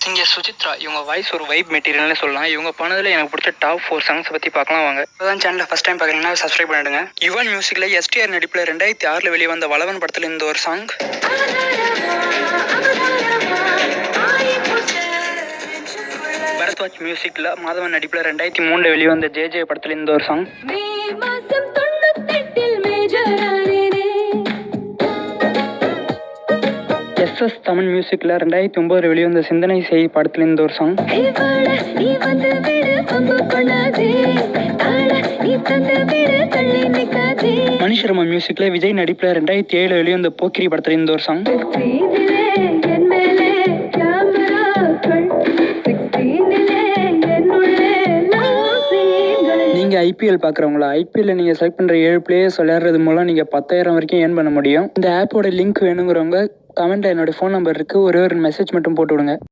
இங்கே சுசித்ரா இவங்க வாய்ஸ் ஒரு வைப் மெட்டீரியல்னு சொல்லலாம். இவங்க பண்ணதில் எனக்கு பிடிச்ச டாப் 4 சாங்ஸ் பற்றி பார்க்கலாம் வாங்க. இப்போதான் சேனலை ஃபஸ்ட் டைம் பார்க்குறீங்கன்னா சப்ஸ்கிரைப் பண்ணிடுங்க. யுவன் மியூசிக்கில் எஸ்டிஆர் நடிப்பில் 2006 வெளியே வந்த வளவன் படத்தில் இந்த ஒரு சாங். பரத்வாஜ் மியூசிக்கில் மாதவன் நடிப்பில் 2003 வெளியே வந்த ஜே படத்தில் இந்த ஒரு சாங். எஸ்எஸ் தமிழ் மியூசிக்கில் 2009 வெளிவந்த சிந்தனை செய் படத்தில் இந்த ஒரு சாங். மணிஷர்மா மியூசிக்கில் விஜய் நடிப்பில் 2007 வெளிவந்த போக்கிரி படத்தில் இந்த ஒரு சாங். நீங்கள் ஐபிஎல் பார்க்குறவங்களா? ஐபிஎல்ல நீங்கள் செலக்ட் பண்ணுற 7 பிளேயர்ஸ் விளையாடுறது மூலம் நீங்கள் 10,000 வரைக்கும் ஏர்ன் பண்ண முடியும். இந்த ஆப்போட லிங்க் வேணுங்கிறவங்க கமெண்ட்டில் என்னோடய ஃபோன் நம்பர் இருக்குது, ஒரே ஒரு மெசேஜ் மட்டும் போட்டு விடுங்க.